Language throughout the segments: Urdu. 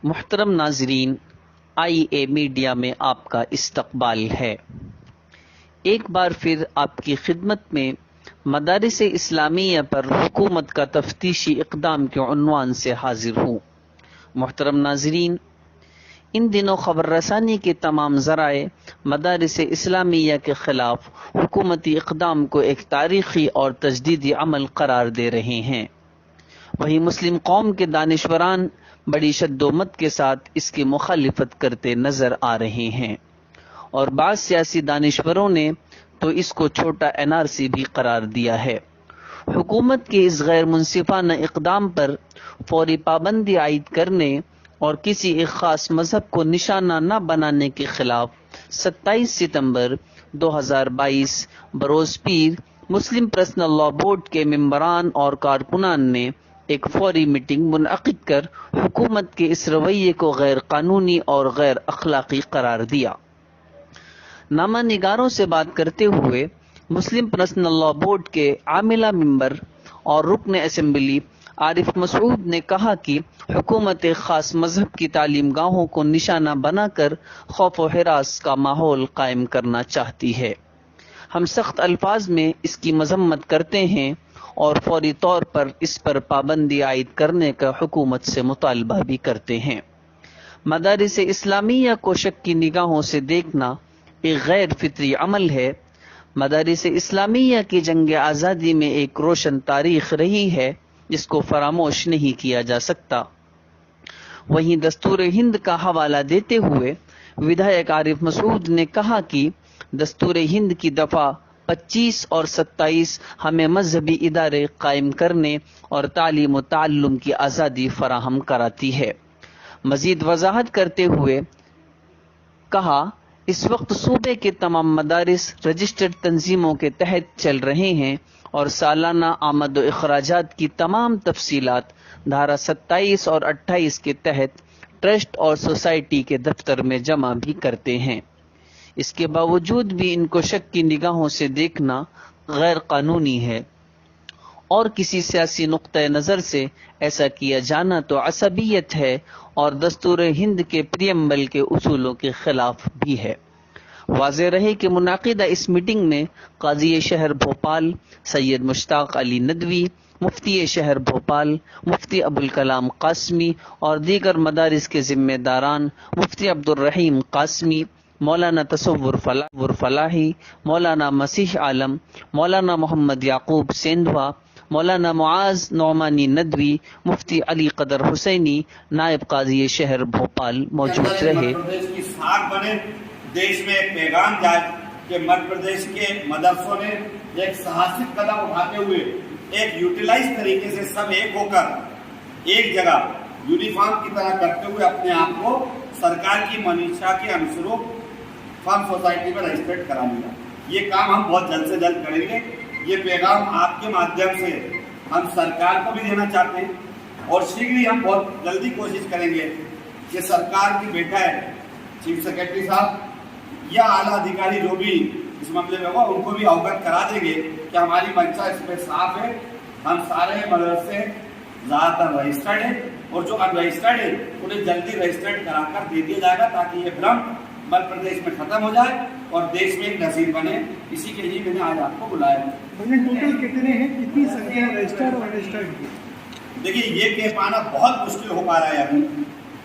محترم ناظرین، آئی اے میڈیا میں آپ کا استقبال ہے۔ ایک بار پھر آپ کی خدمت میں مدارس اسلامیہ پر حکومت کا تفتیشی اقدام کے عنوان سے حاضر ہوں۔ محترم ناظرین، ان دنوں خبر رسانی کے تمام ذرائع مدارس اسلامیہ کے خلاف حکومتی اقدام کو ایک تاریخی اور تجدیدی عمل قرار دے رہے ہیں۔ وہیں مسلم قوم کے دانشوران بڑی شد و مت کے ساتھ اس کی مخالفت کرتے نظر آ رہے ہیں، اور بعض سیاسی دانشوروں نے تو اس کو چھوٹا این آر سی بھی قرار دیا ہے۔ حکومت کے اس غیر منصفانہ اقدام پر فوری پابندی عائد کرنے اور کسی ایک خاص مذہب کو نشانہ نہ بنانے کے خلاف 27 ستمبر 2022 بروز پیر مسلم پرسنل لاء بورڈ کے ممبران اور کارکنان نے ایک فوری میٹنگ منعقد کر حکومت کے اس رویے کو غیر قانونی اور غیر اخلاقی قرار دیا۔ نامہ نگاروں سے بات کرتے ہوئے مسلم پرسنل لاء بورڈ کے عاملہ ممبر اور رکن اسمبلی عارف مسعود نے کہا کہ حکومت ایک خاص مذہب کی تعلیم گاہوں کو نشانہ بنا کر خوف و ہراس کا ماحول قائم کرنا چاہتی ہے۔ ہم سخت الفاظ میں اس کی مذمت کرتے ہیں اور فوری طور پر اس پر پابندی عائد کرنے کا حکومت سے مطالبہ بھی کرتے ہیں۔ مدارس اسلامیہ کو شک کی نگاہوں سے دیکھنا ایک غیر فطری عمل ہے۔ مدارس اسلامیہ کی جنگ آزادی میں ایک روشن تاریخ رہی ہے جس کو فراموش نہیں کیا جا سکتا۔ وہیں دستور ہند کا حوالہ دیتے ہوئے ودھائک عارف مسعود نے کہا کہ دستور ہند کی دفعہ 25 اور 27 ہمیں مذہبی ادارے قائم کرنے اور تعلیم و تعلم کی آزادی فراہم کراتی ہے۔ مزید وضاحت کرتے ہوئے کہا، اس وقت صوبے کے تمام مدارس رجسٹرڈ تنظیموں کے تحت چل رہے ہیں اور سالانہ آمد و اخراجات کی تمام تفصیلات دھارا 27 اور 28 کے تحت ٹرسٹ اور سوسائٹی کے دفتر میں جمع بھی کرتے ہیں۔ اس کے باوجود بھی ان کو شک کی نگاہوں سے دیکھنا غیر قانونی ہے، اور کسی سیاسی نقطہ نظر سے ایسا کیا جانا تو عصبیت ہے اور دستور ہند کے پریمبل کے اصولوں کے خلاف بھی ہے۔ واضح رہے کہ منعقدہ اس میٹنگ میں قاضی شہر بھوپال سید مشتاق علی ندوی، مفتی شہر بھوپال مفتی ابوالکلام قاسمی اور دیگر مدارس کے ذمہ داران مفتی عبدالرحیم قاسمی، مولانا تصور فلاحی، مولانا مسیح عالم، مولانا محمد یعقوب سیندھوا، مولانا معاذ نعمانی ندوی، مفتی علی قدر حسینی، نائب قاضی شہر بھوپال موجود رہے۔ دیش میں ایک پیغام جائے کہ مدھیہ پردیش کے مدرسوں نے ایک ساہسک قدم اٹھاتے ہوئے ایک یوٹیلائز طریقے سے سب ایک ہو کر ایک جگہ یونیفارم کی طرح کرتے ہوئے اپنے آپ کو سرکار کی منشا کے انوسروپ فارم سوسائٹی میں رجسٹرڈ کرا لیا۔ یہ کام ہم بہت جلد سے جلد کریں گے۔ یہ پیغام آپ کے مادھیم سے ہم سرکار کو بھی دینا چاہتے ہیں، اور شیگری ہم بہت جلدی کوشش کریں گے کہ سرکار کی بیٹا ہے چیف سیکرٹری صاحب یا اعلیٰ ادھیکاری جو بھی اس معاملے میں ہوا ان کو بھی اوگت کرا دیں گے کہ ہماری منشا اس میں صاف ہے۔ ہم سارے مدرسے زیادہ تر رجسٹرڈ ہیں، اور جو ان رجسٹرڈ ہیں انہیں جلدی رجسٹرڈ کرا کر دے دیا جائے گا تاکہ یہ بھرم مدھیہ پردیش میں ختم ہو جائے اور دیش میں ایک نظیر بنے۔ اسی کے لیے میں نے آج آپ کو بلایا ہے۔ ٹوٹل کتنے ہیں، کتنی سنکھیا ہے رجسٹرڈ اور انرجسٹرڈ؟ دیکھیے یہ کہہ پانا بہت مشکل ہو پا رہا ہے ابھی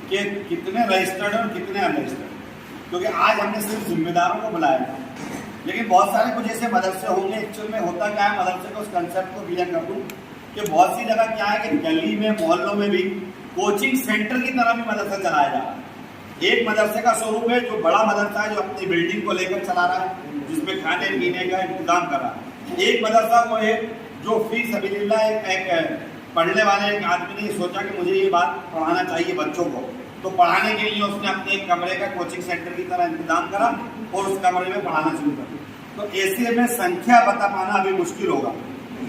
کہ کتنے رجسٹرڈ اور کتنے ان رجسٹرڈ، کیونکہ آج ہم نے صرف ذمہ داروں کو بلایا ہے، لیکن بہت سارے کچھ ایسے مدرسے ہوں گے۔ ایکچوئل میں ہوتا کیا ہے، مدرسے کو اس کنسیپٹ کو کلیئر کر دوں کہ بہت سی جگہ کیا ہے کہ گلی میں محلوں میں بھی کوچنگ سینٹر کی طرح بھی مدرسہ چلایا جا رہا ہے۔ ایک مدرسے کا شوروم ہے جو بڑا مدرسہ ہے جو اپنی بلڈنگ کو لے کر چلا رہا ہے، جس میں کھانے پینے کا انتظام کر رہا ہے۔ ایک مدرسہ وہ ہے جو فی سبیل اللہ ایک پڑھنے والے ایک آدمی نے سوچا کہ مجھے یہ بات پڑھانا چاہیے بچوں کو، تو پڑھانے کے لیے اس نے اپنے ایک کمرے کا کوچنگ سینٹر کی طرح انتظام کرا اور اس کمرے میں پڑھانا شروع کر۔ تو ایسے میں سنکھیا بتا پانا ابھی مشکل ہوگا،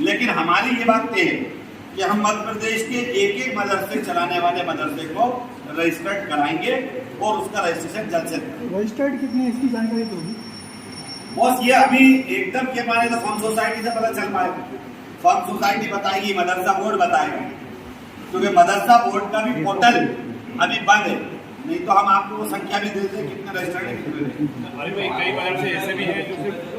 لیکن ہماری یہ بات ہے کہ ہم مدھیہ پردیش کے ایک ایک مدرسے چلانے والے مدرسے کو رجسٹرڈ کرائیں گے اور اس کا رجسٹریشن جلد سے رجسٹرڈ کتنے اس کی جانکاری تو ہوگی؟ بس یہ ابھی ایک دم کے مانے تو فارم سوسائٹی سے پتہ چل پائے گا۔ فارم سوسائٹی بتائے گی، مدرسہ بورڈ بتائے گا، کیونکہ مدرسہ بورڈ کا بھی پورٹل ابھی بند ہے, نہیں تو ہم آپ کو وہ سنکھیا بھی دے دیں کتنے رجسٹرڈ ہیں کتنے نہیں. کئی مدرسے ایسے بھی ہیں جو صرف